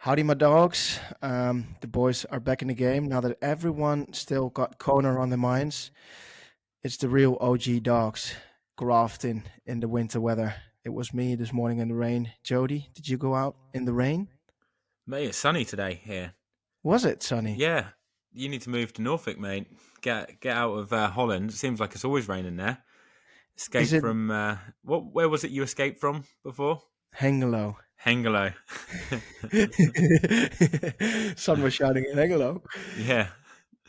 Howdy, my dogs. The boys are back in the game now that everyone still got Kona on their minds. It's the real OG dogs grafting in the winter weather. It was me this morning in the rain. Jody, did you go out in the rain? Mate, it's sunny today here. Was it sunny? Yeah, you need to move to Norfolk, mate. Get out of Holland. It seems like it's always raining there. Is Escape it from what? Where was it you escaped from before? Hengelo? Hengelo. Sun was shining in Hengelo. Yeah,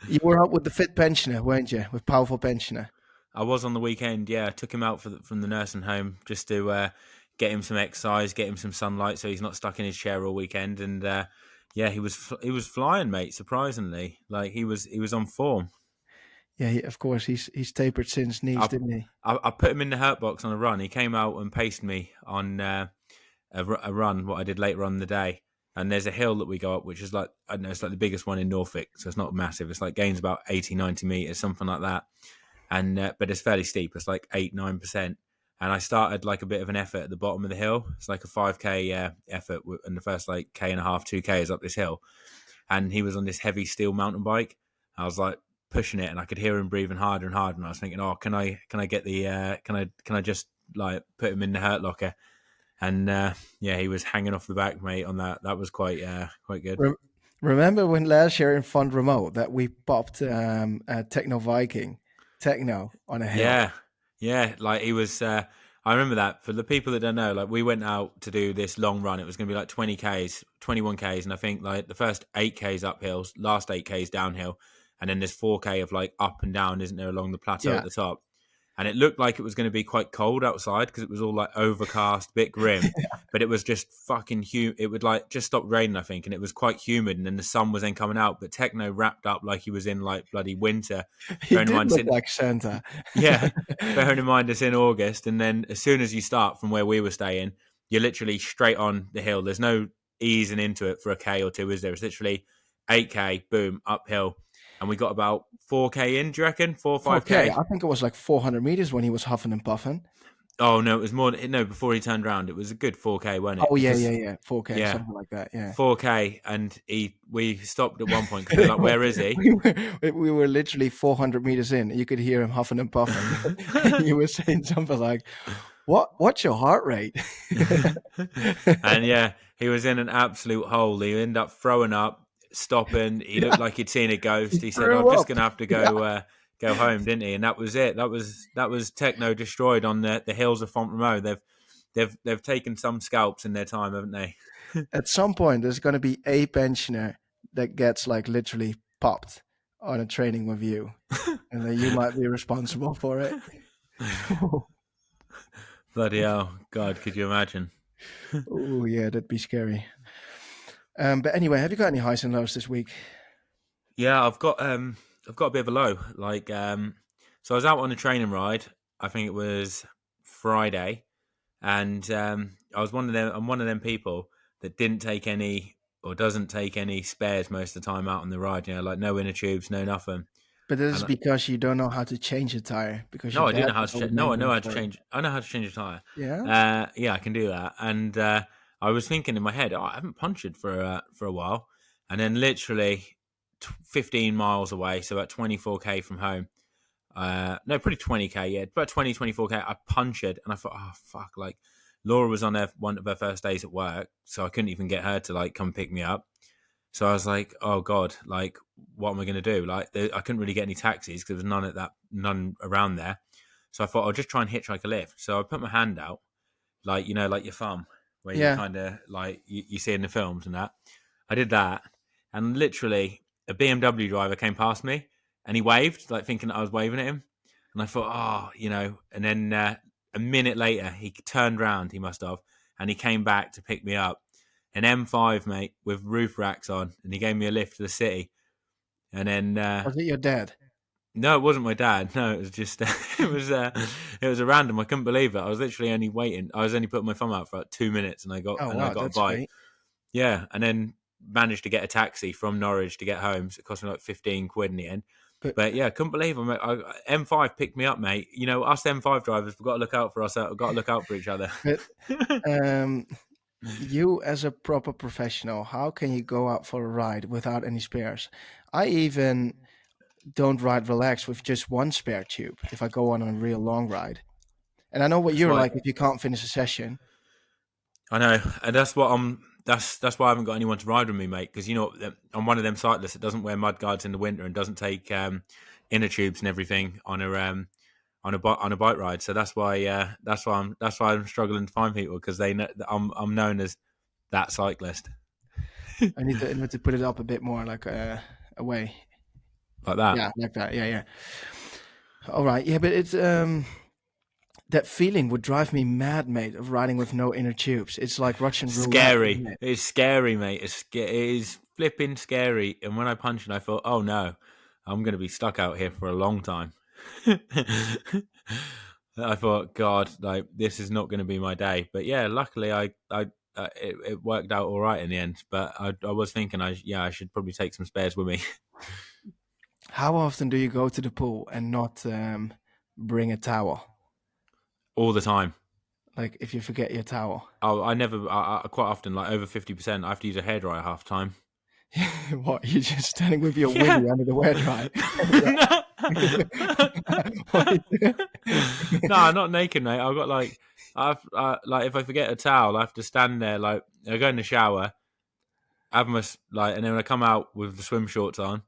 You were out with the fit pensioner, weren't you? With powerful pensioner. I was on the weekend. Yeah, I took him out from the nursing home just to get him some exercise, get him some sunlight, so he's not stuck in his chair all weekend. And yeah, he was flying, mate. Surprisingly, like he was on form. Yeah, of course. He's tapered since Nice, I, didn't he? I put him in the hurt box on a run. He came out and paced me on a run, what I did later on in the day. And there's a hill that we go up, which is like, I don't know, it's like the biggest one in Norfolk. So it's not massive. It's like gains about 80, 90 meters, something like that. And but it's fairly steep. It's like 8, 9%. And I started like a bit of an effort at the bottom of the hill. It's like a 5K effort. And the first like K and a half, 2K is up this hill. And he was on this heavy steel mountain bike. I was like pushing it, and I could hear him breathing harder and harder. And I was thinking, oh, can I get the can I just like put him in the hurt locker? And yeah, he was hanging off the back, mate. On that, that was quite good. Remember when last year in Fund Remote that we popped a Techno Viking Techno on a hill? Yeah, yeah. Like he was. I remember that. For the people that don't know, like we went out to do this long run. It was going to be like 20Ks, 21Ks, and I think like the first 8Ks uphill, last 8Ks downhill, and then there's 4K of like up and down, isn't there, along the plateau Yeah. at the top. And it looked like it was going to be quite cold outside because it was all like overcast, bit grim. But it was just fucking humid. It would like just stop raining, I think, and it was quite humid. And then the sun was then coming out. But Techno wrapped up like he was in like bloody winter. He Bearing in did mind, look like Santa. yeah, bearing in mind it's in August, and then as soon as you start from where we were staying, you're literally straight on the hill. There's no easing into it for a K or two, is there? It's literally 8K, boom, uphill, and we got about 4K in. Do you reckon 4 or 4K. 5K? I think it was like 400 meters when he was huffing and puffing. Oh no, it was more. No, before he turned around, it was a good 4K, wasn't it? Oh yeah, Because yeah, yeah. 4K, yeah, something like that. Yeah. 4K, and we stopped at one point because we were like, "Where is he?" we were literally 400 meters in. You could hear him huffing and puffing. You were saying something like, What's your heart rate?" And yeah, he was in an absolute hole. He ended up throwing up, stopping. He looked like he'd seen a ghost. He said, "I'm Threw just up. gonna have to Yeah. go home," didn't he? And that was it. That was Techno destroyed on the hills of Font They've taken some scalps in their time, haven't they? At some point, there's going to be a pensioner that gets like literally popped on a training with you, and then you might be responsible for it. Bloody hell, God, could you imagine? Oh yeah, that'd be scary. But anyway, have you got any highs and lows this week? Yeah, I've got a bit of a low. Like so I was out on a training ride. I think it was Friday, and I was one of them. I'm one of them people that didn't take any or doesn't take any spares most of the time out on the ride. You know, like no inner tubes, no nothing. But this is And because you don't know how to change a tire because your no, I didn't dad know how does to. all the No, I know maintenance how to for it. change. I know how to change a tire. Yeah. Yeah, I can do that. And I was thinking in my head, oh, I haven't punctured for a while, and then literally 15 miles away, so about 24K from home. No, probably 20K. Yeah, about 24K. I punctured, and I thought, oh fuck! Like Laura was on one of her first days at work, so I couldn't even get her to like come pick me up. So I was like, oh God, like what am I going to do? Like I couldn't really get any taxis because there was none around there. So I thought I'll just try and hitchhike a lift. So I put my hand out, like, like your thumb, where you Yeah. kind of like you see in the films and that. I did that, and literally a BMW driver came past me, and he waved, like thinking that I was waving at him. And I thought, oh, and then a minute later, he turned round, he must have, and he came back to pick me up. An M5, mate, with roof racks on, and he gave me a lift to the city. And then Was it your dad? no, it wasn't my dad. No, it was just it was a random. I couldn't believe it. I was literally only waiting. I was only putting my thumb out for like 2 minutes, and I got Oh and I wow, got a that's bite. sweet. Yeah, and then managed to get a taxi from Norwich to get home. So it cost me like 15 quid in the end. But But yeah, couldn't believe it. M5 picked me up, mate. Us M5 drivers, we've got to look out for ourselves. We've got to look out for each other. but um, You, as a proper professional, how can you go out for a ride without any spares? I even don't ride relaxed with just one spare tube if I go on a real long ride. And I know what That's you're why like if you can't finish a session. I know, and that's what I'm. That's why I haven't got anyone to ride with me, mate. Because I'm one of them cyclists that doesn't wear mud guards in the winter and doesn't take inner tubes and everything on a bike ride. So that's why I'm struggling to find people because they know that I'm known as that cyclist I need to put it up a bit more like away. like that. Yeah, like that. Yeah, yeah. All right. Yeah, but it's that feeling would drive me mad, mate, of riding with no inner tubes. It's like Russian roulette, Scary. isn't it? It's scary, mate. It is flipping scary. And when I punched, I thought, oh no, I'm going to be stuck out here for a long time. I thought, God, like this is not going to be my day. But yeah, luckily, it worked out all right in the end. But I was thinking, I should probably take some spares with me How often do you go to the pool and not bring a towel? all the time. Like if you forget your towel, I never, quite often, like over 50%, I have to use a hairdryer half time. what? You're just standing with your Yeah. willy under the wear dry. No. What you doing? No, not naked, mate. I've got like if I forget a towel, I have to stand there. Like I go in the shower, have and then when I come out with the swim shorts on,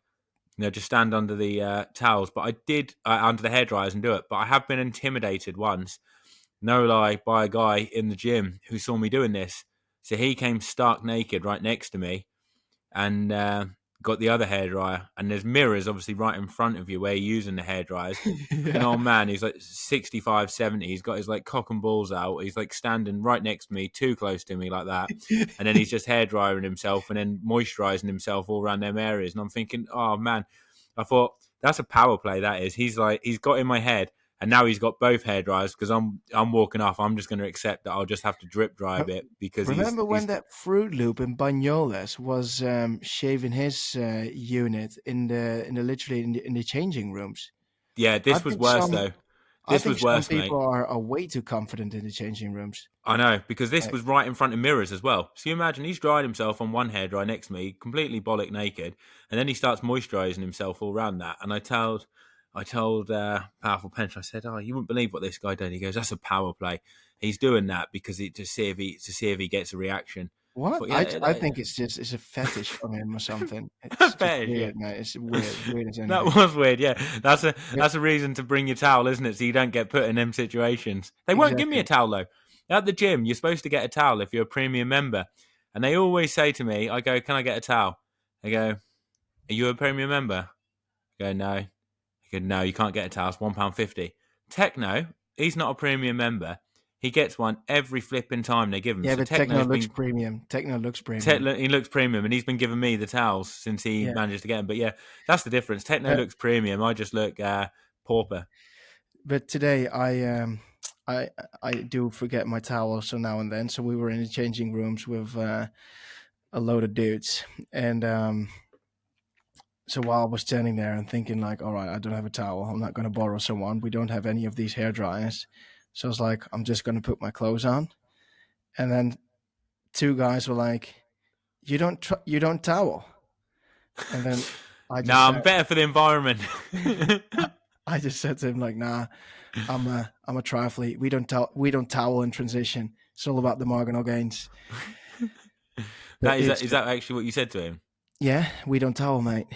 just stand under the towels. But I did under the hairdryers and do it. But I have been intimidated once, no lie, by a guy in the gym who saw me doing this. So he came stark naked right next to me and got the other hairdryer. And there's mirrors obviously right in front of you where you're using the hairdryers. Fucking Yeah. old man, he's like 65, 70. He's got his like cock and balls out. He's like standing right next to me, too close to me like that. And then he's just hairdrying himself and then moisturizing himself all around them areas. And I'm thinking, oh man, I thought that's a power play. That is. He's got in my head. And now he's got both hair dryers because I'm walking off. I'm just going to accept that I'll just have to drip dry a bit because Remember when he's that Fruit Loop in Banyoles was shaving his unit in the literally in the changing rooms? yeah. I This was think worse some though. I This think was some worse, people mate. are way too confident in the changing rooms. I know because this Like, was right in front of mirrors as well. So you imagine he's drying himself on one hair dry next to me, completely bollock naked, and then he starts moisturising himself all around that. And I told Powerful Pench, I said, "Oh, you wouldn't believe what this guy did." He goes, "That's a power play. He's doing that because to see if he gets a reaction." I what? thought, I yeah, think it's a fetish from him or something. It's just fetish, yeah. weird, man. It's weird, weird as That anything. was weird, yeah. That's a Yep, that's a reason to bring your towel, isn't it? So you don't get put in them situations. They won't give me a exactly. towel though. At the gym, you're supposed to get a towel if you're a premium member, and they always say to me, "I go, can I get a towel?" They go, "Are you a premium member?" I go, "No." I go, "No, you can't get a towel. It's £1.50." Techno, he's not a premium member. He gets one every flipping time they give him. Yeah, So but Techno Techno's looks been premium. Techno looks premium. he looks premium, and he's been giving me the towels since he Yeah. managed to get them. But yeah, that's the difference. Techno looks premium. I just look pauper. But today I I do forget my towel so now and then. So we were in the changing rooms with a load of dudes, and so while I was standing there and thinking like, all right, I don't have a towel. I'm not going to borrow someone. We don't have any of these hair dryers. So I was like, I'm just going to put my clothes on, and then two guys were like, you don't towel, and then I just Nah, said. I'm better for the environment. I just said to him like, "Nah, I'm a triathlete. We don't towel in transition. It's all about the marginal gains." But That is it's that, is that actually what you said to him? yeah, we don't towel, mate.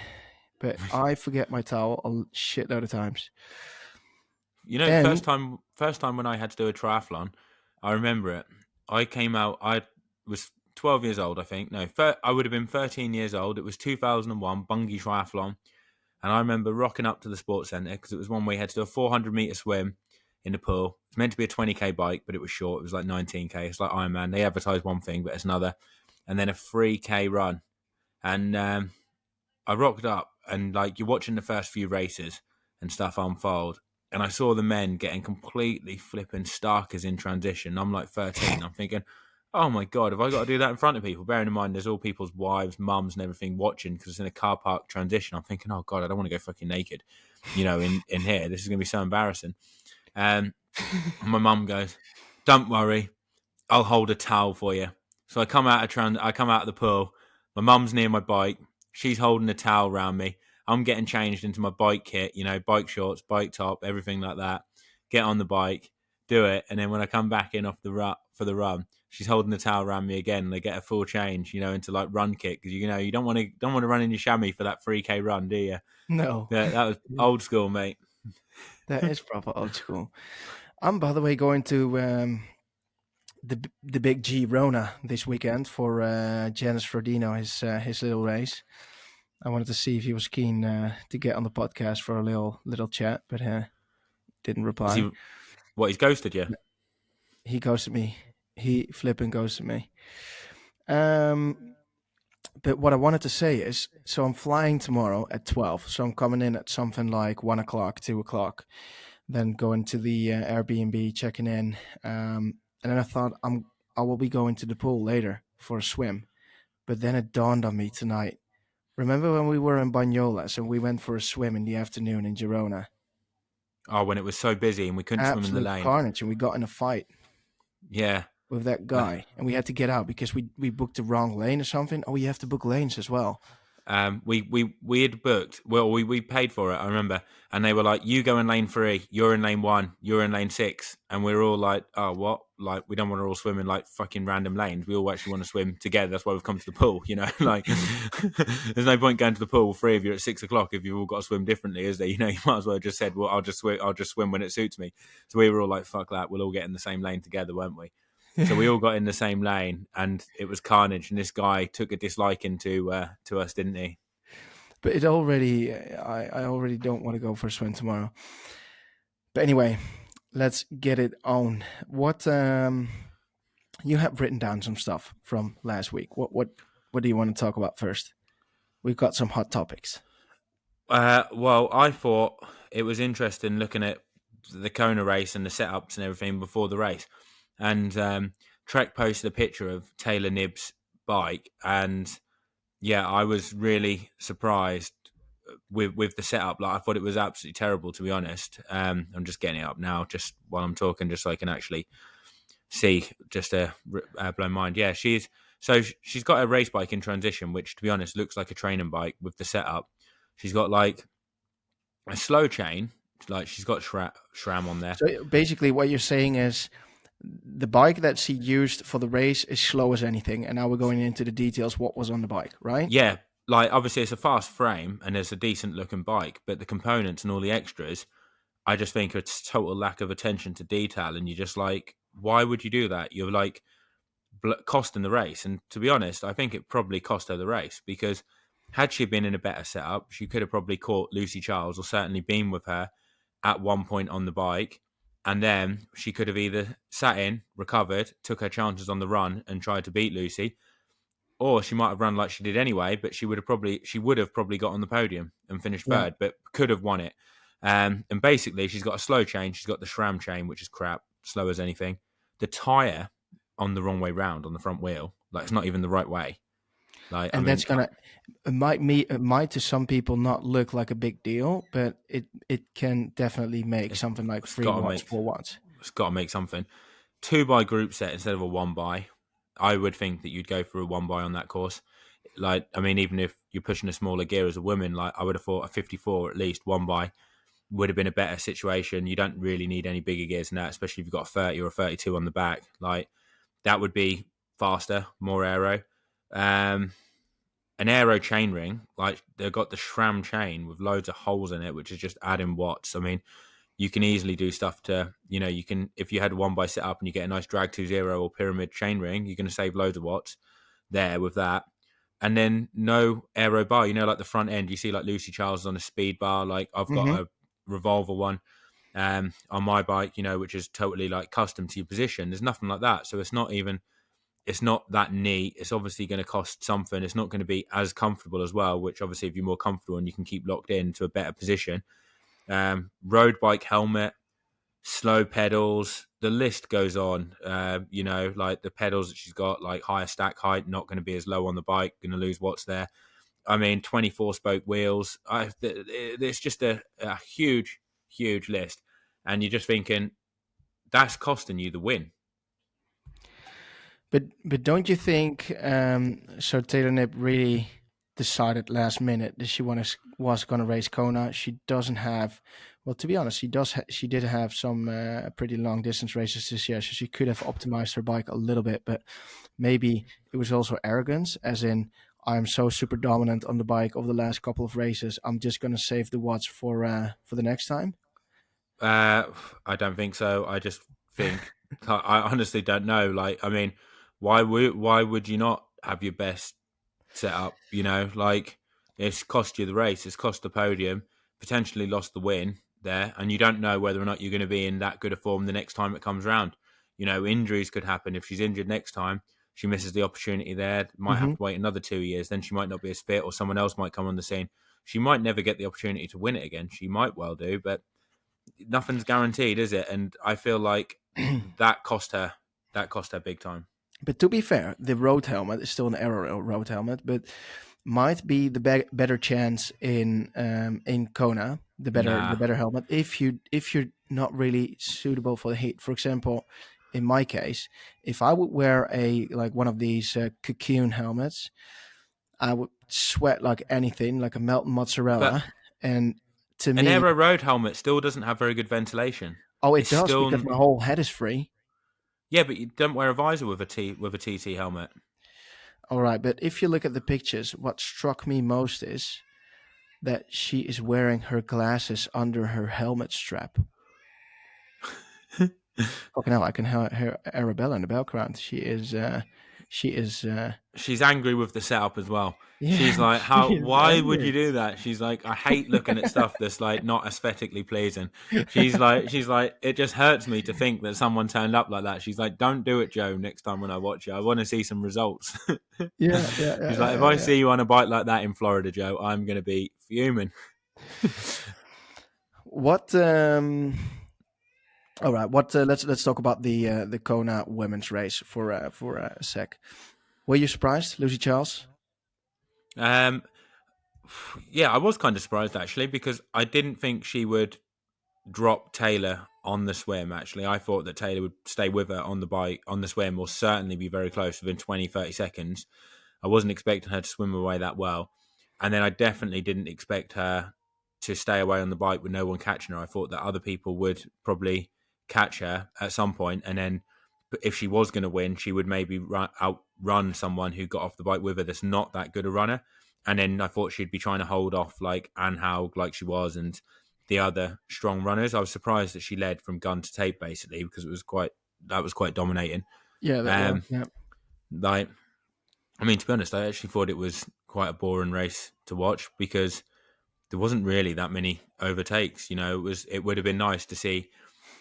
But I forget my towel a shitload of times. You know, And first time when I had to do a triathlon, I remember it. I came out. I was 12 years old, I think. No, I would have been 13 years old. It was 2001 Bungie Triathlon, and I remember rocking up to the sports centre because it was one where you had to do a 400-meter swim in the pool. It's meant to be a 20k bike, but it was short. It was like 19k. It's like Ironman. They advertise one thing, but it's another, and then a 3k run. And I rocked up, and like you're watching the first few races and stuff unfold, and I saw the men getting completely flipping starkers in transition. I'm like 13. I'm thinking, oh my god, have I got to do that in front of people? Bearing in mind, there's all people's wives, mums, and everything watching because it's in a car park transition. I'm thinking, oh god, I don't want to go fucking naked, in here. This is gonna be so embarrassing. And my mum goes, "Don't worry, I'll hold a towel for you." So I come out of the pool. My mum's near my bike. She's holding a towel around me. I'm getting changed into my bike kit, bike shorts, bike top, everything like that. Get on the bike, do it, and then when I come back in off the for the run, she's holding the towel around me again. And I get a full change, into like run kit because you don't want to run in your chamois for that 3K run, do you? No, That was old school, mate. that is proper old school. I'm, by the way, going to the big G Rona this weekend for Janice Frodeno, his little race. I wanted to see if he was keen to get on the podcast for a little chat, but didn't Is reply. he He's ghosted you? He ghosted me. He flipping ghosted me. Um, but what I wanted to say is, so I'm flying tomorrow at 12. So I'm coming in at something like 1 o'clock, 2 o'clock. Then going to the Airbnb, checking in. And then I thought I will be going to the pool later for a swim. But then it dawned on me tonight. Remember when we were in Banyolas and we went for a swim in the afternoon in Girona? Oh, when it was so busy and we couldn't swim in the Absolute lane. carnage, and we got in a fight Yeah. with that guy, and we had to get out because we booked the wrong lane or something. Oh, you have to book lanes as well. We had booked. Well, we paid for it. I remember, and they were like, "You go in lane 3, you're in lane 1, you're in lane 6," and we were all like, "Oh, what? Like, we don't want to all swim in like fucking random lanes. We all actually want to swim together. That's why we've come to the pool. Like, there's no point going to the pool 3 of you at 6 o'clock if you've all got to swim differently, is there? You might as well have just said, well, I'll just swim when it suits me. So we were all like, fuck that. We'll all get in the same lane together, won't we? So we all got in the same lane, and it was carnage. And this guy took a disliking to us, didn't he? But it already, I already don't want to go for a swim tomorrow. But anyway, let's get it on. What you have written down some stuff from last week. What do you want to talk about first? We've got some hot topics. Well, I thought it was interesting looking at the Kona race and the setups and everything before the race. And Trek posted a picture of Taylor Nibb's bike, and yeah, I was really surprised with the setup. Like, I thought it was absolutely terrible, to be honest. I'm just getting it up now, just while I'm talking, just so I can actually see, just to blow mind. Yeah, she's got a race bike in transition, which, to be honest, looks like a training bike with the setup. She's got like a slow chain, like she's got SRAM on there. So basically, what you're saying is the bike that she used for the race is slow as anything, and now we're going into the details. What was on the bike, right? Yeah, like obviously it's a fast frame and it's a decent looking bike, but the components and all the extras, I just think it's total lack of attention to detail. And you're just like, why would you do that? You're like costing the race. And to be honest, I think it probably cost her the race, because had she been in a better setup, she could have probably caught Lucy Charles, or certainly been with her at one point on the bike. And then she could have either sat in, recovered, took her chances on the run and tried to beat Lucy, or she might have run like she did anyway, but she would have probably got on the podium and finished Yeah. third, but could have won it. And basically, she's got a slow chain. She's got the SRAM chain, which is crap, slow as anything. The tire on the wrong way round on the front wheel, like it's not even the right way. Like, I And mean, that's gonna it might to some people not look like a big deal, but it can definitely make something like it's 3 got to watts, make 4 watts. it's got to make something. 2 by group set instead of a 1 by. I would think that you'd go for a 1 by on that course. Like, I mean, even if you're pushing a smaller gear as a woman, like I would have thought a 54 at least 1 by would have been a better situation. You don't really need any bigger gears than that, especially if you've got a 30 or a 32 on the back. Like, that would be faster, more aero. An aero chainring, like they've got the SRAM chain with loads of holes in it, which is just adding watts. I mean, you can easily do stuff to, you can, if you had a 1 by set up and you get a nice drag 2.0 or pyramid chainring, you're going to save loads of watts there with that. And then no aero bar, like the front end, you see like Lucy Charles is on a speed bar. Like I've got Hmm. a revolver one on my bike, which is totally like custom to your position. There's nothing like that. So it's not that neat. It's obviously going to cost something. It's not going to be as comfortable as well, which obviously if you're more comfortable and you can keep locked in to a better position. Road bike helmet, slow pedals, the list goes on. Like the pedals that she's got, like higher stack height, not going to be as low on the bike, going to lose watts there. I mean, 24 spoke wheels. It's just a huge, huge list. And you're just thinking, that's costing you the win. But don't you think so Taylor Nip really decided last minute that was going to race Kona? She doesn't have, well, to be honest, she did have some pretty long distance races this year, so she could have optimized her bike a little bit, but maybe it was also arrogance, as in I'm so super dominant on the bike over the last couple of races. I'm just going to save the watts for the next time. I don't think so. I just think I honestly don't know. Like, I mean, why would you not have your best set up? Like it's cost you the race, it's cost the podium, potentially lost the win there, and you don't know whether or not you're going to be in that good a form the next time it comes around. Injuries could happen. If she's injured next time, she misses the opportunity there. Might have Hmm. to wait another 2 years. Then she might not be as fit, or someone else might come on the scene. She might never get the opportunity to win it again. She might well do, but nothing's guaranteed, is it? And I feel like that cost her. That cost her big time. But to be fair, the road helmet is still an aero road helmet, but might be the better chance in Kona, the Nah, better helmet if you're not really suitable for the heat. For example, in my case, if I would wear a like one of these cocoon helmets, I would sweat like anything, like a melted but mozzarella. And to an me, aero road helmet still doesn't have very good ventilation. oh, it It's does because still my whole head is free. yeah, but you don't wear a visor with a TT helmet. All right, but if you look at the pictures, what struck me most is that she is wearing her glasses under her helmet strap. Fucking hell, I can hear Arabella in the background. She is, She's angry with the setup as well. She's yeah, like, she "How? is Why would you angry. do that?" She's like, "I hate looking at stuff that's like not aesthetically pleasing." She's like, "It just hurts me to think that someone turned up like that." She's like, "Don't do it, Joe. Next time when I watch you, I want to see some results." Yeah, yeah, yeah, She's like, yeah, "If yeah, I yeah. see you on a bike like that in Florida, Joe, I'm gonna be fuming." What? All right. What? Let's talk about the Kona women's race for a sec. Were you surprised, Lucy Charles? Um, yeah, I was kind of surprised actually because I didn't think she would drop Taylor on the swim. Actually, I thought that Taylor would stay with her on the bike on the swim, or certainly be very close within 20, 30 seconds. I wasn't expecting her to swim away that well, and then I definitely didn't expect her to stay away on the bike with no one catching her. I thought that other people would probably catch her at some point, and then if she was going to win, she would maybe outrun someone who got off the bike with her that's not that good a runner. And then I thought she'd be trying to hold off like Anne Haug, like she was, and the other strong runners. I was surprised that she led from gun to tape basically because that was quite dominating. Yeah, that was. Um, Yeah. like I mean, to be honest, I actually thought it was quite a boring race to watch because there wasn't really that many overtakes. It would have been nice to see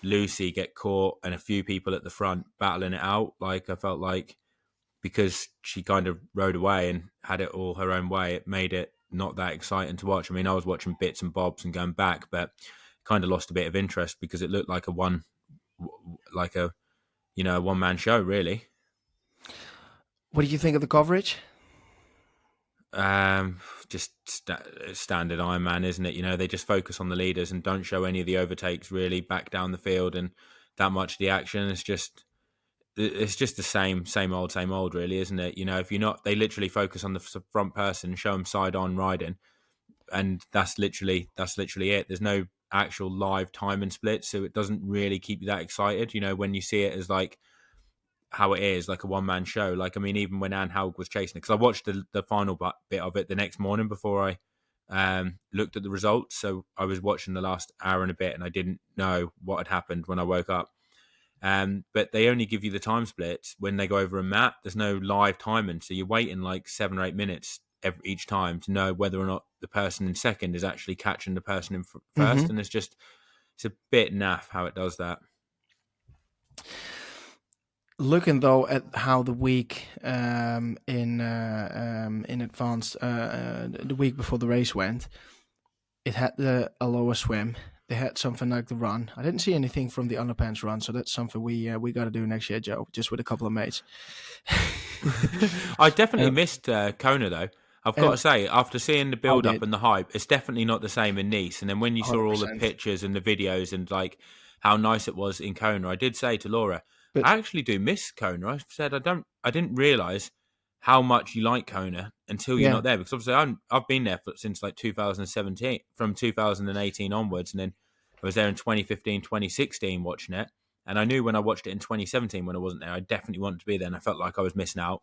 Lucy get caught and a few people at the front battling it out. Like I felt like because she kind of rode away and had it all her own way, it made it not that exciting to watch. I mean, I was watching bits and bobs and going back, but kind of lost a bit of interest because it looked like like a one man show really. What do you think of the coverage? Um, just standard Ironman, isn't it? They just focus on the leaders and don't show any of the overtakes really back down the field and that much of the action. It's just the same old, really, isn't it? If you're not, they literally focus on the front person, show them side on riding, and that's literally it. There's no actual live time and split, so it doesn't really keep you that excited. When you see it as like how it is, like a one man show. Like I mean, even when Anne Haug was chasing it, because I watched the final bit of it the next morning before I looked at the results. So I was watching the last hour and a bit, and I didn't know what had happened when I woke up. But they only give you the time splits when they go over a map. There's no live timing, so you're waiting like 7 or 8 minutes each time to know whether or not the person in second is actually catching the person in first. Hmm. And it's a bit naff how it does that. Looking though at how the week in advance, the week before the race went, it had a lower swim. They had something like the run. I didn't see anything from the underpants run, so that's something we got to do next year, Joe, just with a couple of mates. I definitely and, missed Kona though. I've got to and say, after seeing the I build up did and the hype, it's definitely not the same in Nice. And then when you saw all the 100%. pictures and the videos and like how nice it was in Kona, I did say to Laura, But I actually do miss Kona. I didn't realize how much you like Kona until you're yeah, not there, because obviously I've been there since like 2017, from 2018 onwards, and then I was there in 2015, 2016 watching it. And I knew when I watched it in 2017 when I wasn't there, I definitely wanted to be there, and I felt like I was missing out.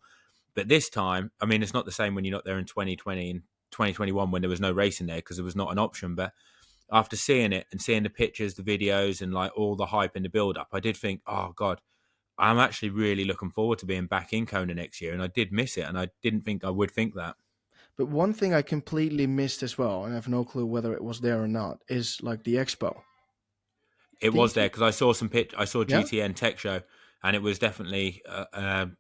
But this time, I mean, it's not the same when you're not there in 2020 and 2021 when there was no racing there because it was not an option. But after seeing it and seeing the pictures, the videos, and like all the hype in the build up, I did think, oh God, I'm actually really looking forward to being back in Kona next year. And I did miss it, and I didn't think I would think that. but one thing I completely missed as well, and I have no clue whether it was there or not, is like the expo. It Did was there you? because I saw I saw Yeah. GTN Tech Show, and it was definitely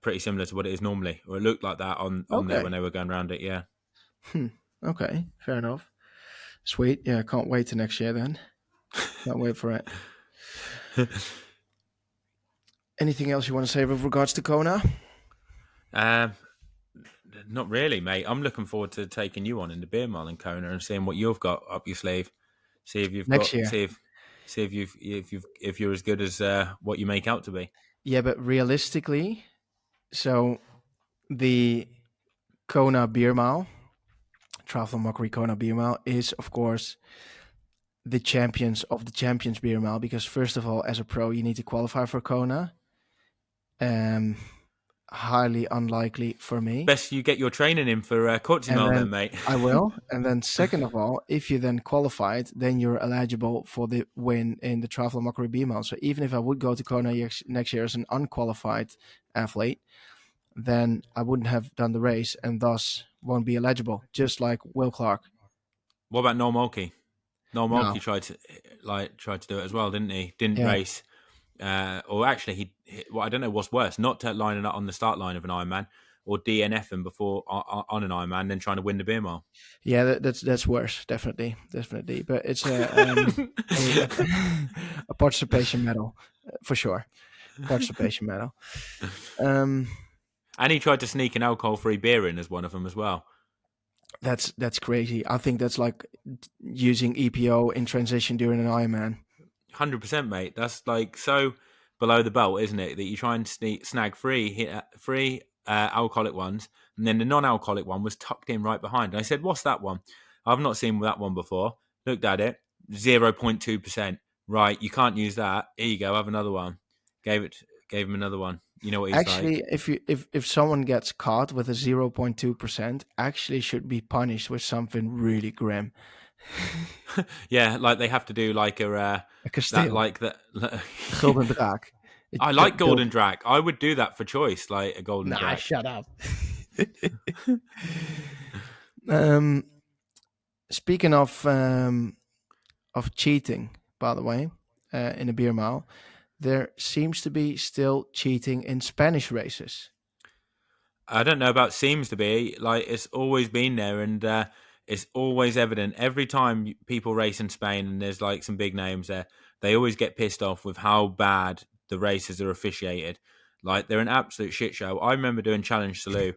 pretty similar to what it is normally, or it looked like that on there when Okay. they were going around it. Yeah. Okay. Fair enough. Sweet. Yeah. Can't wait to next year then. Can't wait for it. Anything else you want to say with regards to Kona? um, Not really, mate. I'm looking forward to taking you on in the beer mile in Kona and seeing what you've got up your sleeve. See if you've Next got year. see if you're as good as what you make out to be. Yeah, but realistically, so the Kona Beer Mile, Triathlon Mockery Kona Beer Mile, is of course the champions of the Champions Beer Mile because first of all, as a pro, you need to qualify for Kona. Um, highly unlikely for me. Best you get your training in for And Cortimel then, then mate. I will. And then second of all, if you then qualified, then you're eligible for the win in the Triathlon Mockery Beer Mile. So even if I would go to Kona next year as an unqualified athlete, then I wouldn't have done the race and thus won't be eligible, just like Will Clark. What about Noel Mulkey? Noel No. Mulkey tried to do it as well, didn't he? Didn't Yeah. race, or actually well, I don't know what's worse: not to lining up on the start line of an Ironman, or DNFing before on an Ironman, then trying to win the beer mile. Yeah, that's worse, definitely. But it's a, a participation medal for sure. Participation medal. Um, And he tried to sneak an alcohol-free beer in as one of them as well. that's crazy. I think that's like using EPO in transition during an Ironman. 100%, mate. That's like so below the belt, isn't it? That you try and snag free alcoholic ones, and then the non-alcoholic one was tucked in right behind. And I said, "What's that one? I've not seen that one before." Looked at it, 0.2%. Right, you can't use that. Here you go, have another one. Gave him another one. You know what he's Actually, like. if someone gets caught with a 0.2%, actually should be punished with something really grim, Yeah, like they have to do like like a that, kasteel, like that. golden draak. I like golden drag. I would do that for choice, like a golden Nah, drag. shut up. um, speaking of cheating, by the way, in a beer mile, there seems to be still cheating in Spanish races. I don't know about seems to be like it's always been there, and it's always evident every time people race in Spain and there's like some big names there. They always get pissed off with how bad the races are officiated. Like they're an absolute shit show. I remember doing Challenge Salou.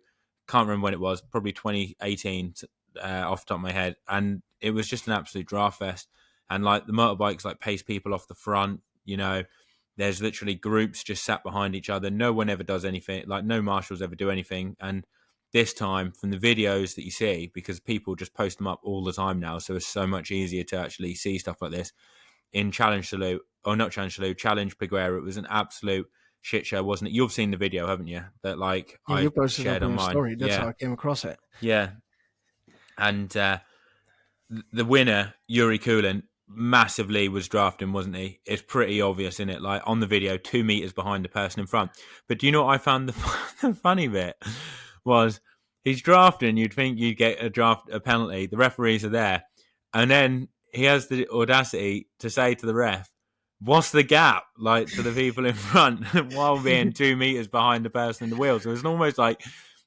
Can't remember when it was, probably 2018 off the top of my head, and it was just an absolute draft fest. And like the motorbikes like pace people off the front, you know, there's literally groups just sat behind each other. No one ever does anything. Like no marshals ever do anything. And this time, from the videos that you see, because people just post them up all the time now, so it's so much easier to actually see stuff like this. In Challenge Salute, or not Challenge Salute, Challenge Peguera, it was an absolute shit show, wasn't it? You've seen the video, haven't you? That like Yeah, you I posted up shared in on your mine. story. That's how Yeah, I came across it. yeah. And the winner, Yuri Kulin, massively was drafting, wasn't he? It's pretty obvious, in it? Like on the video, 2 meters behind the person in front. But do you know what I found the funny bit was? He's drafting. You'd think you'd get a penalty. The referees are there, and then he has the audacity to say to the ref, "What's the gap?" Like to the people in front, while being 2 meters behind the person in the wheels. So it's almost like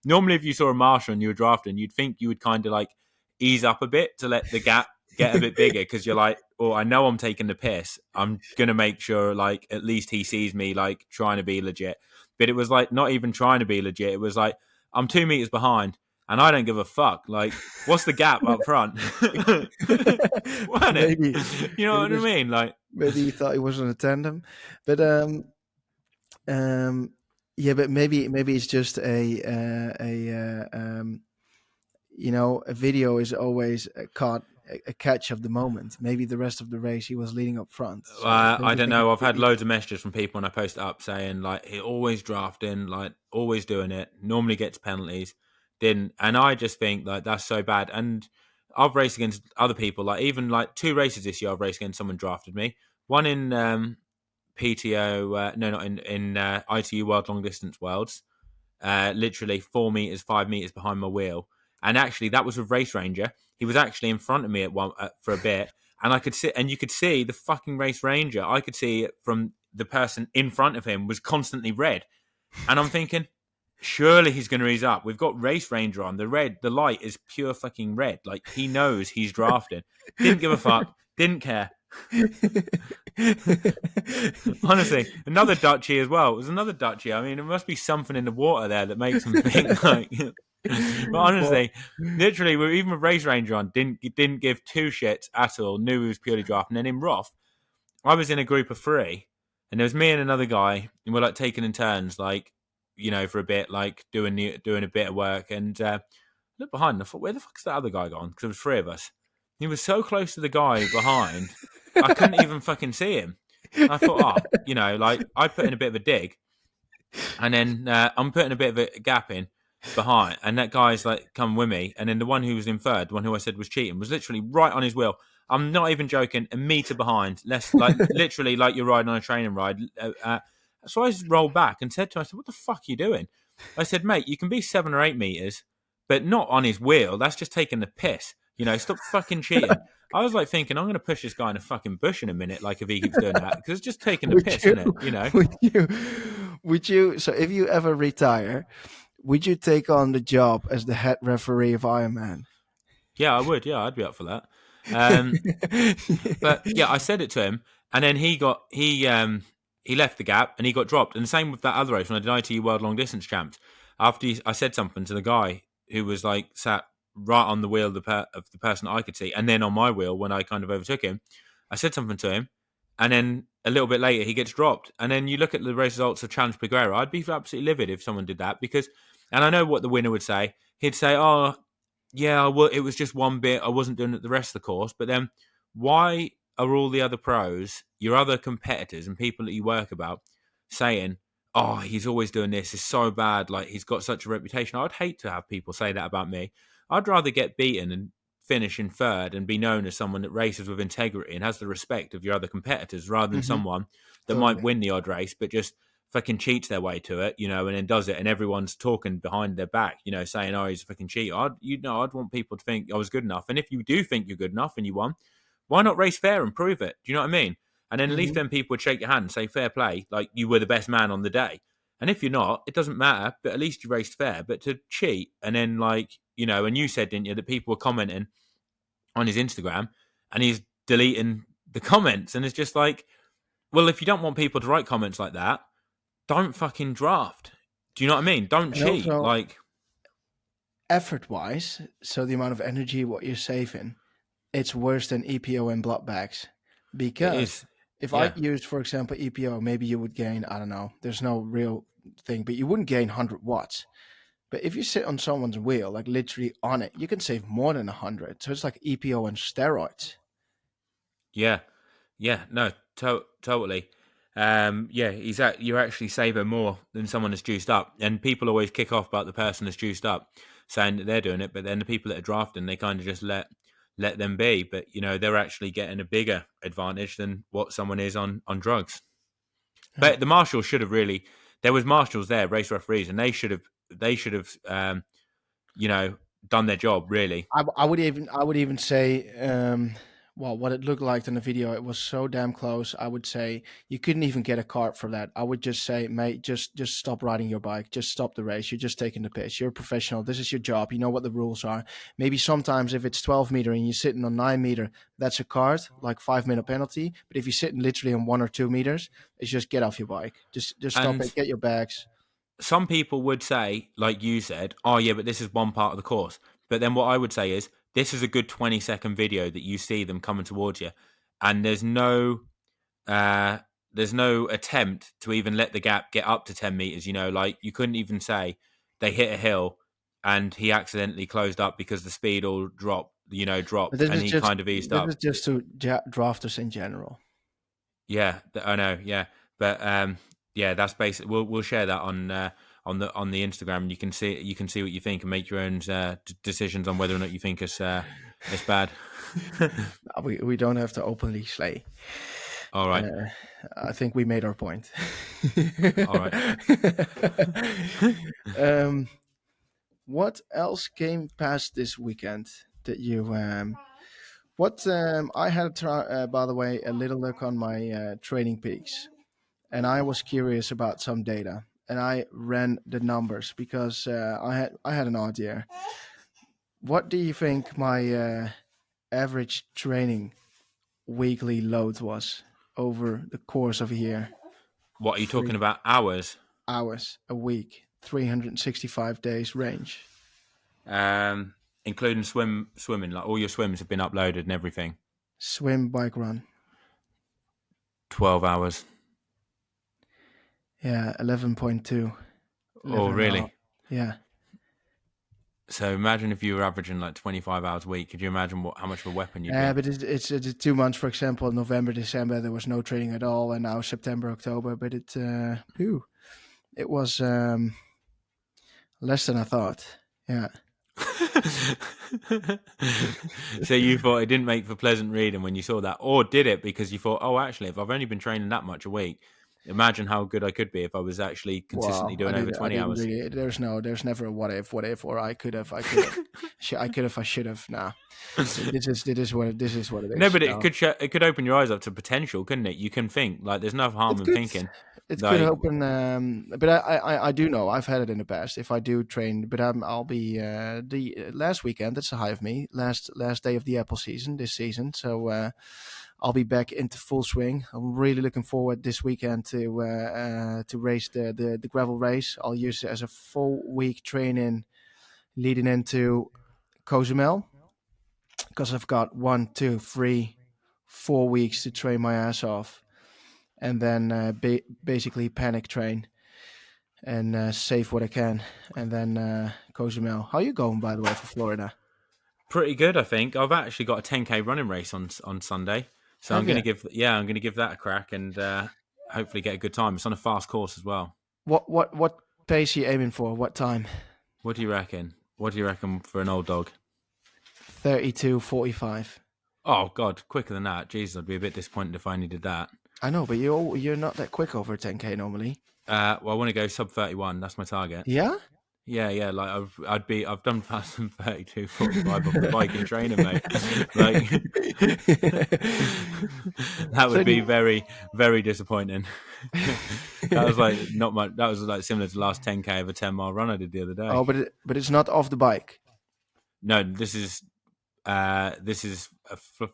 normally if you saw a marshal and you were drafting, you'd think you would kind of like ease up a bit to let the gap get a bit bigger because you're like, oh, I know I'm taking the piss. I'm gonna make sure like at least he sees me like trying to be legit. But it was like not even trying to be legit. It was like I'm 2 meters behind and I don't give a fuck. Like, what's the gap up front? Wasn't it? maybe You know maybe what I this, mean? Like, maybe he thought he was on a tandem, but Yeah, but maybe it's just a video is always a catch of the moment. Maybe the rest of the race he was leading up front, so I maybe don't they can. know. I've had loads of messages from people when I post it up saying like he always drafting, like always doing it. Normally gets penalties, didn't. And I just think like that's so bad. And I've raced against other people. Like even like 2 races this year, I've raced against someone drafted me. One in PTO, no, not in ITU World Long Distance Worlds. Literally 4 meters, 5 meters behind my wheel. And actually, that was with Race Ranger. He was actually in front of me for a bit, and I could see, and you could see the fucking Race Ranger. I could see it from the person in front of him was constantly red, and I'm thinking, surely he's going to ease up. We've got Race Ranger on. The light is pure fucking red. Like he knows he's drafting. Didn't give a fuck. Didn't care. Honestly, another Dutchie as well. It was another Dutchie. I mean, there must be something in the water there that makes them think like. But Well, honestly, literally, even with Race Ranger on, didn't give 2 shits at all. Knew he was purely drafting. And then in Roth, I was in a group of 3, and there was me and another guy, and we're like taking in turns, like for a bit, like doing a bit of work. And I looked behind, and I thought, where the fuck's that other guy gone? Because there was 3 of us. He was so close to the guy behind, I couldn't even fucking see him. I thought, like I put in a bit of a dig, and then I'm putting a bit of a gap in behind, and that guy's like come with me, and then the one who was in third, the one who I said was cheating, was literally right on his wheel. I'm not even joking, a meter behind, less like literally like you're riding on a training ride. So I just rolled back and said to him, I said, "What the fuck are you doing?" I said, "Mate, you can be 7 or 8 meters, but not on his wheel. That's just taking the piss. Stop fucking cheating." I was like thinking, I'm going to push this guy in a fucking bush in a minute, like if he keeps doing that, because it's just taking the would piss, you, isn't it? would you? So if you ever retire, would you take on the job as the head referee of Ironman? Yeah, I would. Yeah, I'd be up for that. Um, but yeah, I said it to him, and then he left the gap and he got dropped. And the same with that other race when I did ITU World Long Distance Champs. After I said something to the guy who was like sat right on the wheel of the person I could see, and then on my wheel when I kind of overtook him, I said something to him, and then a little bit later he gets dropped. And then you look at the race results of Challenge Peguera, I'd be absolutely livid if someone did that because, and I know what the winner would say. He'd say, "Oh, yeah, well, it was just one bit. I wasn't doing it the rest of the course." But then why are all the other pros, your other competitors and people that you work about saying, "Oh, he's always doing this. It's so bad. Like he's got such a reputation." I'd hate to have people say that about me. I'd rather get beaten and finish in third and be known as someone that races with integrity and has the respect of your other competitors rather than Hmm. someone that might Totally. win the odd race but just fucking cheats their way to it, and then does it, and everyone's talking behind their back, saying, "Oh, he's a fucking cheater." I'd want people to think I was good enough, and if you do think you're good enough and you won, why not race fair and prove it? Do you know what I mean? And then at least Hmm. then people would shake your hand and say, "Fair play, like you were the best man on the day." And if you're not, it doesn't matter, but at least you raced fair. But to cheat and then and you said, didn't you, that people were commenting on his Instagram and he's deleting the comments, and it's just like, well, if you don't want people to write comments like that, don't fucking draft. Do you know what I mean? Don't And cheat. also, Like effort-wise, so the amount of energy what you're saving, it's worse than EPO and blood bags. it Because is. if I Yeah. used, for example, EPO, maybe you would gain, I don't know, there's no real thing, but you wouldn't gain 100 watts. But if you sit on someone's wheel, like literally on it, you can save more than 100. So it's like EPO and steroids. Yeah. Yeah. No, totally. Yeah, you're actually saving more than someone that's juiced up. And people always kick off about the person that's juiced up, saying that they're doing it, but then the people that are drafting, they kind of just let them be. But they're actually getting a bigger advantage than what someone is on drugs. Yeah. But the marshals should have really. There was marshals there, race referees, and they should have you know done their job really. I would even say, well, what it looked like in the video, it was so damn close. I would say you couldn't even get a card for that. I would just say, mate, just stop riding your bike. Just stop the race. You're just taking the piss. You're a professional. This is your job. You know what the rules are. Maybe sometimes if it's 12 meter and you're sitting on 9 meter, that's a card, like 5 minute penalty. But if you're sitting literally on 1 or 2 meters, it's just get off your bike. Just stop it. And Get your bags. some people would say, like you said, "Oh yeah, but this is one part of the course." But then what I would say is, this is a good 20-second video that you see them coming towards you, and uh, there's no attempt to even let the gap get up to 10 meters. Like you couldn't even say they hit a hill and he accidentally closed up because the speed all But dropped and he kind of eased up. to drafters in general. Yeah, I know. Yeah, but yeah, that's basically. We'll share that on the Instagram, and you can see what you think and make your own decisions on whether or not you think it's bad. We don't have to openly slay. All right, I think we made our point. all right. um, what else came past this weekend that you? What I had, by the way, a little look on my training peaks, and I was curious about some data, and I ran the numbers because I had an idea. What do you think my average training weekly load was over the course of a year? What are you talking Three about? Hours? hours a week, 365 days range. Um, Including swimming. Like all your swims have been uploaded and everything. Swim, bike, run. 12 hours. Yeah, 11.2. Oh, 11 and a half. really? Yeah. So imagine if you were averaging like 25 hours a week. Could you imagine how much of a weapon you'd be? But it's 2 months, for example, November, December, there was no training at all. And now September, October, but it was less than I thought. Yeah. So you thought it didn't make for pleasant reading when you saw that, or did it because you thought, oh, actually, if I've only been training that much a week, imagine how good I could be if I was actually consistently Well, doing over I 20 didn't hours. really. There's never a what if, or I could have, I should have. Nah, this is what it is. No, but No. it could open your eyes up to potential, couldn't it? You can think like there's no harm It in could, thinking. it could Like, open, but I do know I've had it in the past. If I do train, but I'll be the last weekend. That's a high of me. Last day of the apple season this season. So I'll be back into full swing. I'm really looking forward this weekend to race the gravel race. I'll use it as a full week training leading into Cozumel because I've got 1, 2, 3, 4 weeks to train my ass off, and then basically panic train and save what I can, and then Cozumel. How you going, by the way, for Florida? pretty good, I think. I've actually got a 10K running race on Sunday, so Have you? I'm gonna give that a crack and hopefully get a good time. It's on a fast course as well. What pace are you aiming for? What time? What do you reckon? What do you reckon for an old dog? 32:45. Oh God, quicker than that. Jeez, I'd be a bit disappointed if I only did that. I know, but you're not that quick over 10K normally. Well, I want to go sub 31. That's my target. Yeah? Yeah. Like I've done faster than 32:45 off the bike in training, mate. Like that would be very, very disappointing. That was like not much. That was like similar to the last 10K of a 10-mile run I did the other day. Oh, but it's not off the bike. No, this is a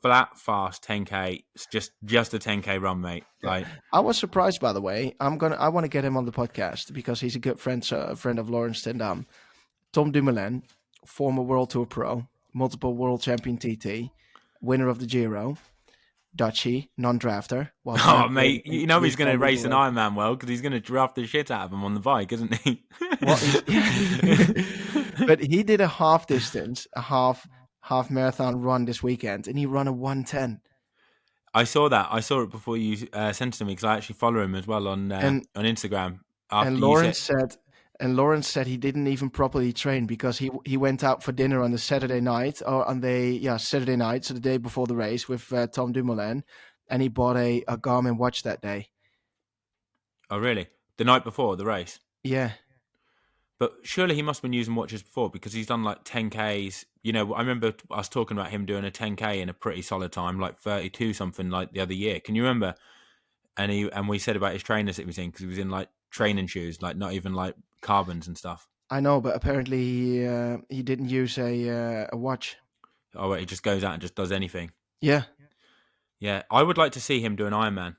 flat, fast 10K. It's just a 10K run, mate. Like I was surprised, by the way. I want to get him on the podcast because he's a good friend, a friend of Lawrence Tandem. Tom Dumoulin, former World Tour pro, multiple world champion TT, winner of the Giro, Dutchy, non-drafter. oh, mate, you know he's going to race an Ironman well because he's going to draft the shit out of him on the bike, isn't he? Well, but he did a half distance, a half marathon run this weekend, and he ran a 1:10. I saw that. I saw it before you sent it to me because I actually follow him as well on Instagram. And Lawrence said he didn't even properly train because he went out for dinner on the Saturday night Saturday night, so the day before the race with Tom Dumoulin, and he bought a Garmin watch that day. Oh, really? The night before the race? Yeah. But surely he must have been using watches before because he's done like 10Ks. You know, I remember us talking about him doing a 10K in a pretty solid time, like 32 something, like the other year. Can you remember? And we said about his trainers that he was in because he was in like training shoes, like not even like carbons and stuff. I know, but apparently he didn't use a watch. Oh, wait, he just goes out and just does anything. Yeah. Yeah, I would like to see him do an Ironman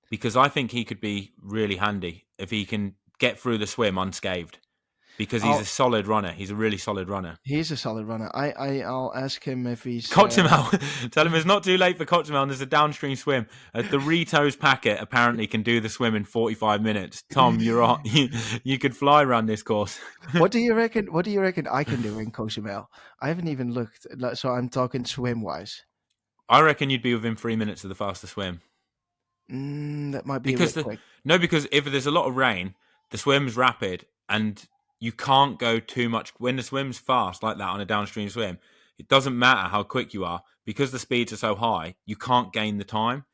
because I think he could be really handy if he can get through the swim unscathed. because he's a I'll, solid runner. He's a really solid runner. he's a solid runner. I'll ask him if he's. Cozumel. Tell him it's not too late for Cozumel and there's a downstream swim. A Doritos packet apparently can do the swim in 45 minutes. Tom, you're on. You could fly run this course. What do you reckon? What do you reckon I can do in Cozumel? I haven't even looked. So I'm talking swim wise. I reckon you'd be within 3 minutes of the fastest swim. That might be a bit quick. Because if there's a lot of rain, the swim's rapid and you can't go too much. When the swim's fast like that on a downstream swim, it doesn't matter how quick you are because the speeds are so high, you can't gain the time.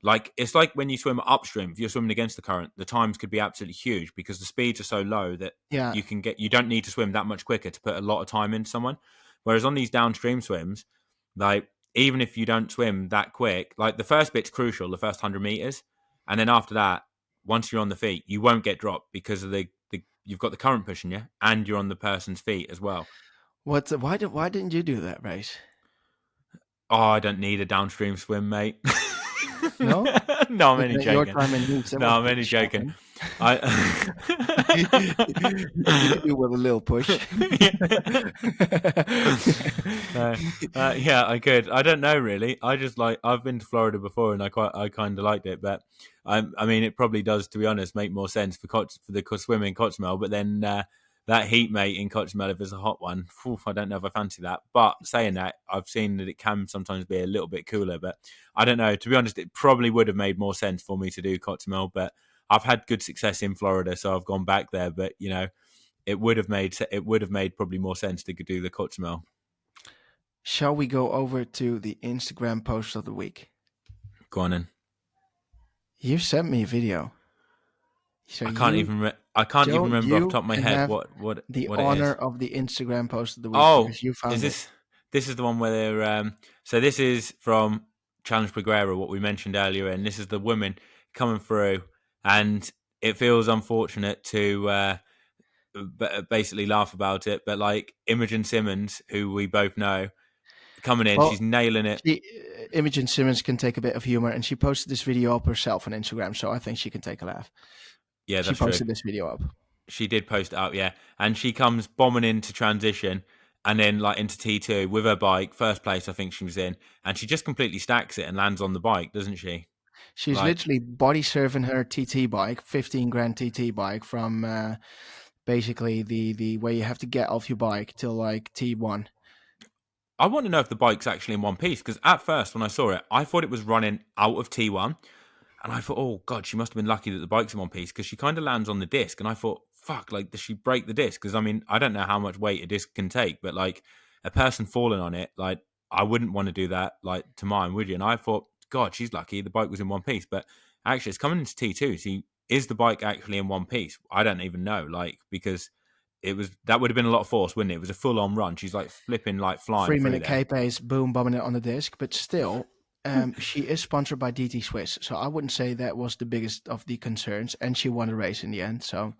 Like it's like when you swim upstream, if you're swimming against the current, the times could be absolutely huge because the speeds are so low that Yeah. you don't need to swim that much quicker to put a lot of time into someone. Whereas on these downstream swims, like even if you don't swim that quick, like the first bit's crucial, the first 100 meters, and then after that, once you're on the feet, you won't get dropped because of the you've got the current pushing you, and you're on the person's feet as well. Why didn't you do that race? Oh, I don't need a downstream swim, mate. No, No, I'm only your joking. time in Leeds. No, I'm only joking. I You could do with a little push. Yeah, I could. I don't know really. I just I've been to Florida before and I kind of liked it, but I mean it probably does, to be honest, make more sense for the swim in Cozumel. But then that heat, mate, in Cozumel, if it's a hot one, I don't know if I fancy that. But saying that, I've seen that it can sometimes be a little bit cooler. But I don't know. To be honest, it probably would have made more sense for me to do Cozumel, but I've had good success in Florida, so I've gone back there. But it would have made probably more sense to do the Cozumel. Shall we go over to the Instagram post of the week? Go on in. You sent me a video. So I can't even remember off the top of my head what the what honor it is. of the Instagram post of the week. Oh, because you found this is the one where they're so this is from Challenge Peguera, what we mentioned earlier, and this is the women coming through, and it feels unfortunate to basically laugh about it, but like Imogen Simmons, who we both know, coming in, she's nailing it. Imogen Simmons can take a bit of humor, and she posted this video up herself on Instagram, so I think she can take a laugh. Yeah, that's she posted true. this video up. She did post it up, yeah, and she comes bombing into transition and then like into T2 with her bike, first place I think she was in, and she just completely stacks it and lands on the bike, doesn't she? She's literally body surfing her TT bike, 15 grand TT bike from basically the where you have to get off your bike till like T1. I want to know if the bike's actually in one piece, because at first when I saw it, I thought it was running out of T1. And I thought, oh, God, she must have been lucky that the bike's in one piece, because she kind of lands on the disc. And I thought, fuck, like, does she break the disc? Because, I mean, I don't know how much weight a disc can take, but, like, a person falling on it, like, I wouldn't want to do that, like, to mine, would you? And I thought, God, she's lucky the bike was in one piece. But actually, it's coming into T2. See, is the bike actually in one piece? I don't even know, like, because that would have been a lot of force, wouldn't it? It was a full-on run. She's, like, flipping, like, flying 3-minute K-pace, boom, bombing it on the disc. But still... she is sponsored by DT Swiss, so I wouldn't say that was the biggest of the concerns, and she won the race in the end. So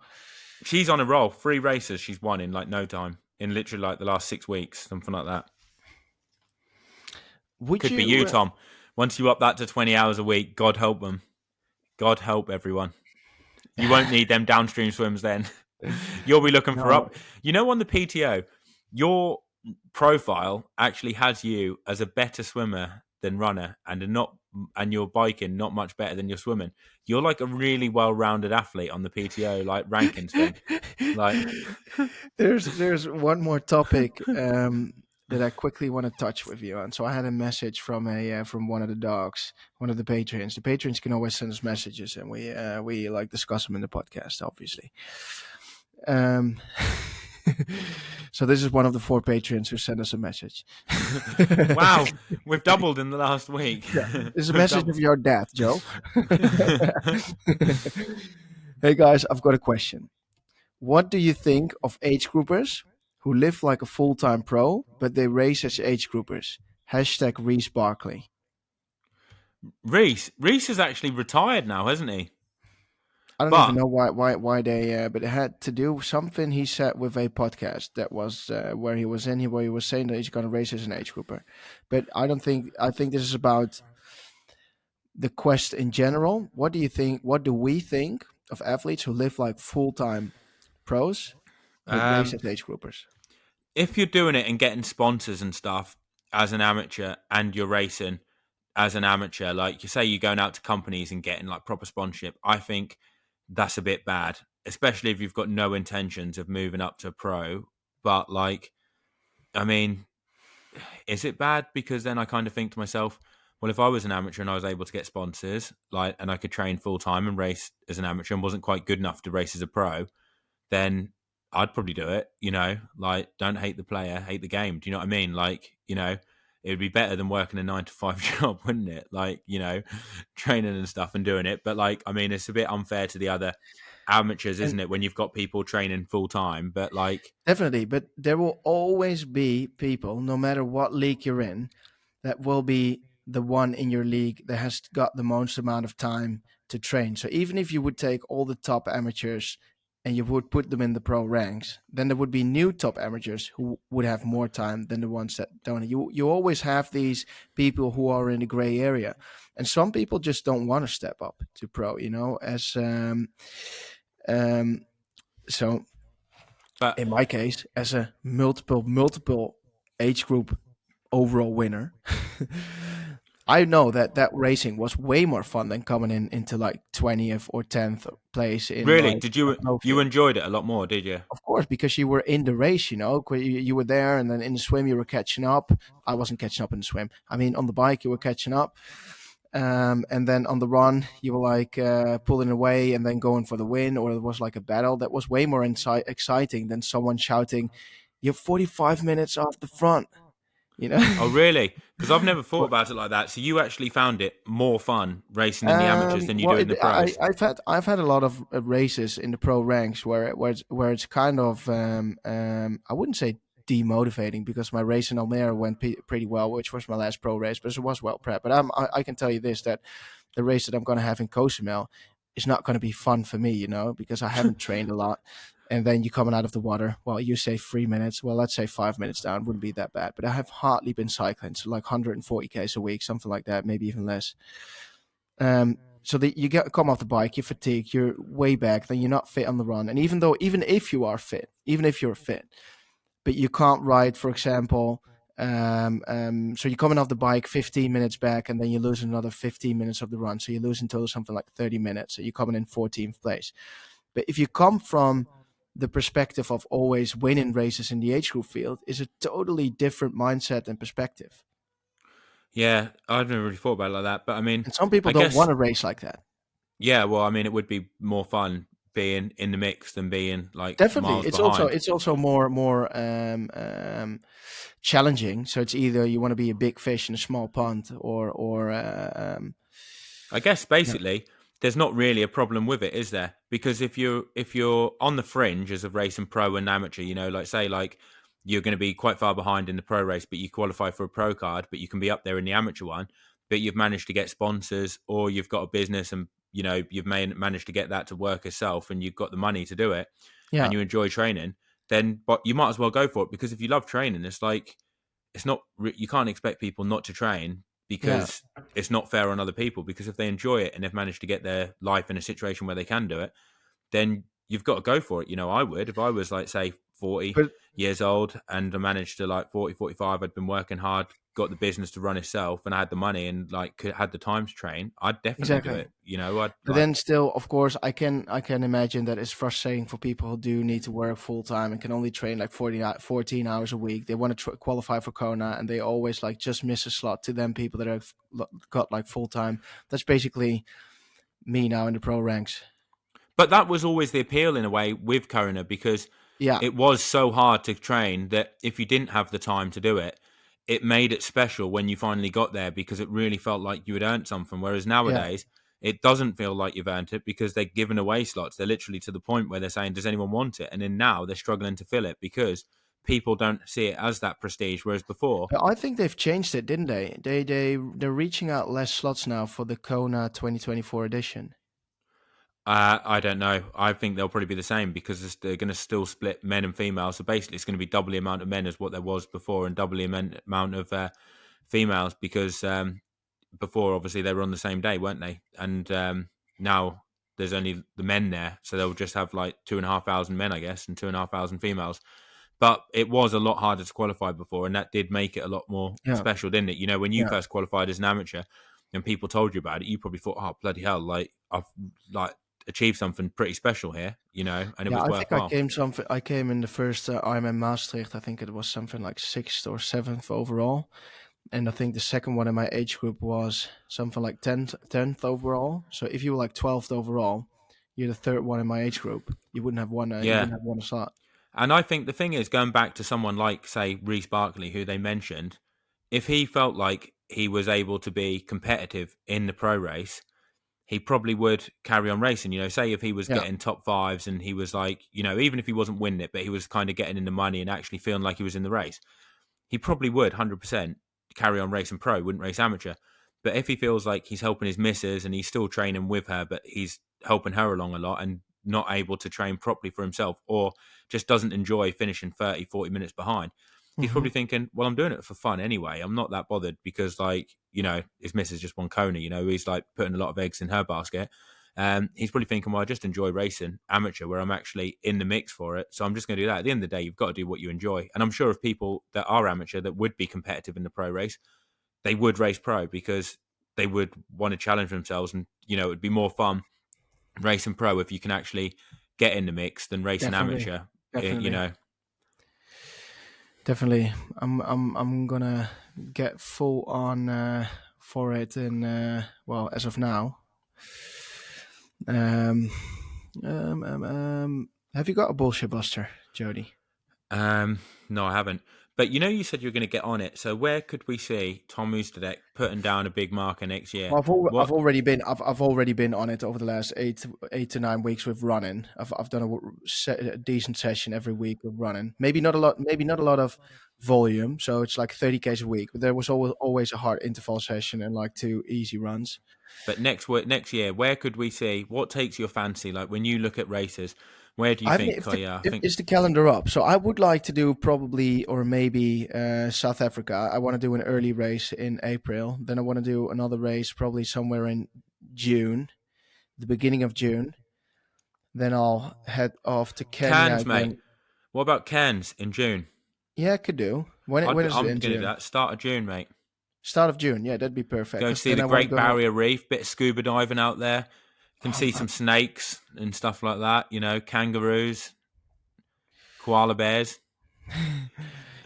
she's on a roll. 3 races she's won in like no time, in literally like the last 6 weeks, something like that. Could be you, Tom. Once you up that to 20 hours a week, God help them. God help everyone. You won't need them downstream swims then. You'll be looking for up. On the PTO, your profile actually has you as a better swimmer than runner, and your biking not much better than your swimming. You're like a really well-rounded athlete on the PTO like rankings thing. Like there's one more topic that I quickly want to touch with you on. So I had a message from one of the dogs, one of the patrons. The patrons can always send us messages, and we like discuss them in the podcast, obviously. So this is one of the 4 patrons who sent us a message. Wow, we've doubled in the last week. Yeah. This is a message of your dad, Joe. Hey guys, I've got a question. What do you think of age groupers who live like a full-time pro, but they race as age groupers? # Reese Barkley. Reese is actually retired now, hasn't he? I don't even know why they, but it had to do something he said with a podcast that was where he was saying that he's going to race as an age grouper. But I think this is about the quest in general. What do you think? What do we think of athletes who live like full-time pros, with race Um, as age groupers. if you're doing it and getting sponsors and stuff as an amateur, and you're racing as an amateur, like you say, you're going out to companies and getting like proper sponsorship, I think that's a bit bad, especially if you've got no intentions of moving up to pro. But like, I mean, is it bad? Because then I kind of think to myself, well, if I was an amateur and I was able to get sponsors, like, and I could train full time and race as an amateur and wasn't quite good enough to race as a pro, then I'd probably do it. Like, don't hate the player, hate the game. Do you know what I mean? Like, it would be better than working a 9 to 5 job, wouldn't it? Like, training and stuff and doing it. But like, I mean, it's a bit unfair to the other amateurs, And isn't it? When you've got people training full time, but like, definitely, but there will always be people, no matter what league you're in, that will be the one in your league that has got the most amount of time to train. So even if you would take all the top amateurs and you would put them in the pro ranks, then there would be new top amateurs who would have more time than the ones that don't. You always have these people who are in the gray area, and some people just don't want to step up to pro. As um, so but in my case, as a multiple age group overall winner, I know that racing was way more fun than coming into like 20th or 10th place in really, like did a you pro you field. enjoyed it a lot more? Did you? Of course, because you were in the race, you were there, and then in the swim you were catching up. I wasn't catching up in the swim. I mean, on the bike you were catching up, and then on the run you were like pulling away and then going for the win, or it was like a battle that was way more exciting than someone shouting, "You're 45 minutes off the front," you know. Oh, really? Because I've never thought Or- about it like that. So you actually found it more fun racing in the amateurs than you Well, do in the pros? I've had a lot of races in the pro ranks where it's kind of I wouldn't say demotivating, because my race in Almere went pretty well, which was my last pro race, but it was well prepped. But I can tell you this, that the race that I'm going to have in Cozumel is not going to be fun for me, because I haven't trained a lot. And then you coming out of the water. Well, you say 3 minutes. Well, let's say 5 minutes down wouldn't be that bad. But I have hardly been cycling, so like 140 k's a week, something like that, maybe even less. So that you come off the bike, you're fatigued, you're way back, then you're not fit on the run. And even if you are fit, even if you're fit, but you can't ride, for example. So you're coming off the bike 15 minutes back, and then you lose another 15 minutes of the run. So you lose in total something like 30 minutes. So you're coming in 14th place. But if you come from the perspective of always winning races in the age group field, is a totally different mindset and perspective. Yeah, I've never really thought about it like that. But I mean, And some people I don't guess, want to race like that. yeah, well, I mean, it would be more fun being in the mix than being like Definitely, miles it's also behind. it's also more challenging. So it's either you want to be a big fish in a small pond, or I guess yeah, basically there's not really a problem with it, is there? Because if you're on the fringe as a racing pro and amateur, like say like you're going to be quite far behind in the pro race, but you qualify for a pro card, but you can be up there in the amateur one, but you've managed to get sponsors or you've got a business and you've managed to get that to work yourself and you've got the money to do it yeah, and you enjoy training, then but you might as well go for it because if you love training, it's like it's not you can't expect people not to train yeah. because it's not fair on other people because if they enjoy it and they've managed to get their life in a situation where they can do it, then you've got to go for it. I would if I was like say 40 But years old and I managed to like 40, 45, I'd been working hard, got the business to run itself and I had the money and like had the time to train, I'd definitely do exactly. it. I'd But like then still, of course, I can imagine that it's frustrating for people who do need to work full time and can only train like 14 hours a week. They want to qualify for Kona, and they always like just miss a slot to them people that have got like full time. That's basically me now in the pro ranks. But that was always the appeal in a way with Kona because Yeah, it was so hard to train that if you didn't have the time to do it, it made it special when you finally got there because it really felt like you had earned something. Whereas yeah. nowadays, it doesn't feel like you've earned it because they're giving away slots. They're literally to the point where they're saying, "Does anyone want it?" And then now they're struggling to fill it because people don't see it as that prestige. Whereas before, But I think they've changed it, didn't they? They're reaching out less slots now for the Kona 2024 edition. I don't know. I think they'll probably be the same because they're going to still split men and females. So basically, it's going to be double the amount of men as what there was before, and double the amount of females because before obviously they were on the same day, weren't they? And now there's only the men there, so they'll just have like 2,500 men, I guess, and 2,500 females. But it was a lot harder to qualify before, and that did make it a lot more Yeah, special, didn't it? You know, when you yeah, first qualified as an amateur and people told you about it, you probably thought, oh, bloody hell, like I've like achieved something pretty special here, you know, and it yeah. was I think I worthwhile. came something. I came in the first Ironman Maastricht. I think it was something like sixth or seventh overall, and I think the second one in my age group was something like tenth overall. So if you were like 12th overall, you're the third one in my age group. You wouldn't have won. You Yeah. wouldn't have won a slot. And I think the thing is, going back to someone like, say, Reece Barkley, who they mentioned, if he felt like he was able to be competitive in the pro race, he probably would carry on racing. You know, say if he was Yeah. getting top fives and he was like, you know, even if he wasn't winning it, but he was kind of getting in the money and actually feeling like he was in the race, he probably would 100% carry on racing pro, wouldn't race amateur. But if he feels like he's helping his missus and he's still training with her, but he's helping her along a lot and not able to train properly for himself, or just doesn't enjoy finishing 30, 40 minutes behind, he's Hmm. probably thinking, well, I'm doing it for fun anyway. I'm not that bothered because, like, you know, his missus just won Kona, you know, he's like putting a lot of eggs in her basket. He's probably thinking, well, I just enjoy racing amateur where I'm actually in the mix for it. So I'm just going to do that. At the end of the day, you've got to do what you enjoy. And I'm sure of people that are amateur that would be competitive in the pro race, they would race pro because they would want to challenge themselves. And, you know, it'd be more fun racing pro if you can actually get in the mix than racing Definitely, amateur, you definitely, know. definitely. I'm gonna get full on for it in well, as of now. Um, have you got a bullshit buster, Jody? No, I haven't. But you know, you said you were going to get on it. So where could we see Tom Oosterdijk putting down a big marker next year? Well, I've What? already been I've already been on it over the last 8 to 9 weeks with running. I've done a decent session every week with running. Maybe not a lot of volume. So it's like 30Ks a week, but there was always a hard interval session and like 2 easy runs. But next year, where could we see? What takes your fancy? Like when you look at races, where do you I haven't think? Oh yeah, I if think is the calendar up. So I would like to do probably or maybe South Africa. I want to do an early race in April. Then I want to do another race probably somewhere in June, the beginning of June. Then I'll head off to Kenya Cairns, mate. again. What about Cairns in June? Yeah, could do. When is it I'm in going to do June? that. Start of June, mate. Start of June. Yeah, that'd be perfect. Go and Because see then the I want to Great go. Barrier Reef, bit of scuba diving out there. You can see Um, some snakes and stuff like that. You know, kangaroos, koala bears.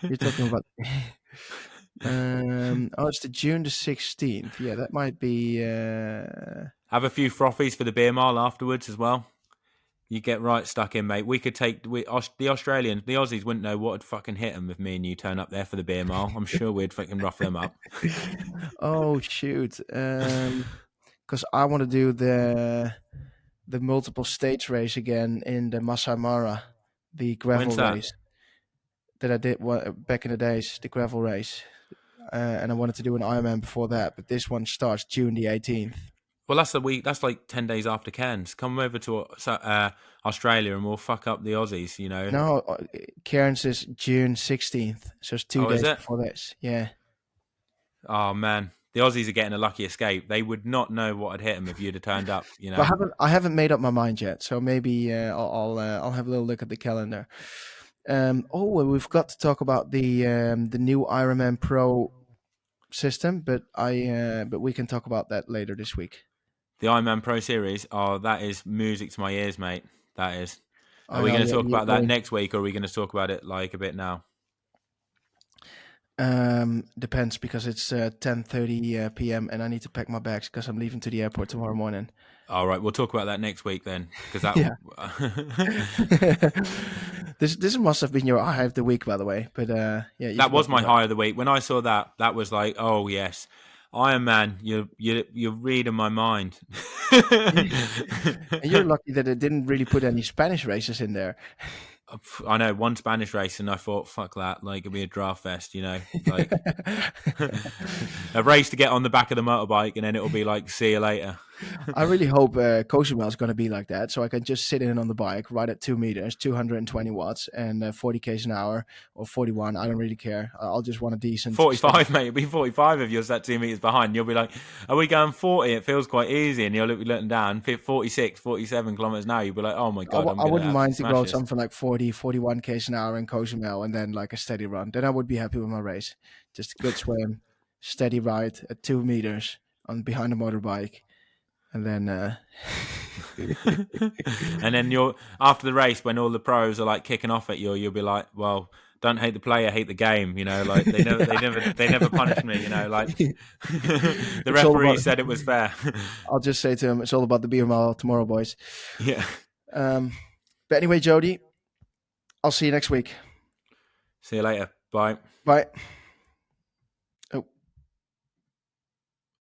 you're talking about. Oh, it's the June the 16th. Yeah, that might be. Have a few frothies for the beer mile afterwards as well. You get right stuck in, mate. We could take the Australians, the Aussies wouldn't know what would fucking hit them if me and you turn up there for the beer mile. I'm sure we'd fucking rough them up. Oh shoot. Because I want to do the multiple stage race again in the Masai Mara, the gravel When's that? race that I did back in the days, the gravel race. And I wanted to do an Ironman before that, but this one starts June the 18th. Well, that's the week. That's like 10 days after Cairns. Come over to Australia and we'll fuck up the Aussies. You know. No, Cairns is June 16th, so it's two Oh, is days it? before this. Yeah. Oh man, the Aussies are getting a lucky escape. They would not know what had hit them if you'd have turned up. You But know. I haven't made up my mind yet, so maybe I'll have a little look at the calendar. Oh, well, we've got to talk about the new Ironman Pro system, but we can talk about that later this week. The Ironman Pro Series. Oh, that is music to my ears, mate. That is. Are I we know. going to Yeah, talk about that next week, or are we going to talk about it like a bit now? depends because it's 10:30 p.m. and I need to pack my bags because I'm leaving to the airport tomorrow morning. All right, we'll talk about that next week then, because that. Yeah. This must have been your high of the week, by the way. But yeah, you That forgot was my about. high of the week. When I saw that, that was like, oh yes, Iron Man, you're reading my mind. And you're lucky that it didn't really put any Spanish races in there. I know one Spanish race, and I thought, fuck that, like it'll be a draft fest, you know, like a race to get on the back of the motorbike, and then it'll be like, see you later. I really hope Cozumel is going to be like that, so I can just sit in on the bike, ride at 2 meters, 220 watts, and 40 k's an hour or 41. I don't really care. I'll just want a decent, steady. 45, mate. It'll be 45 if you're sat 2 meters behind. You'll be like, are we going 40? It feels quite easy. And you'll be looking down, 46, 47 kilometers an hour. You'll be like, oh my God, I'm I going to wouldn't mind absolutely to smash go this. something like 40, 41 k's an hour in Cozumel, and then like a steady run. Then I would be happy with my race. Just a good swim, steady ride at 2 meters on behind a motorbike, and then And then after the race, when all the pros are like kicking off at you, you'll be like, well, don't hate the player, hate the game. Like they never punished me. Like the it's all referee about. said it was fair. I'll just say to him, it's all about the beer mile tomorrow, boys. Yeah. But anyway, Jody, I'll see you next week. See you later. Bye. Bye.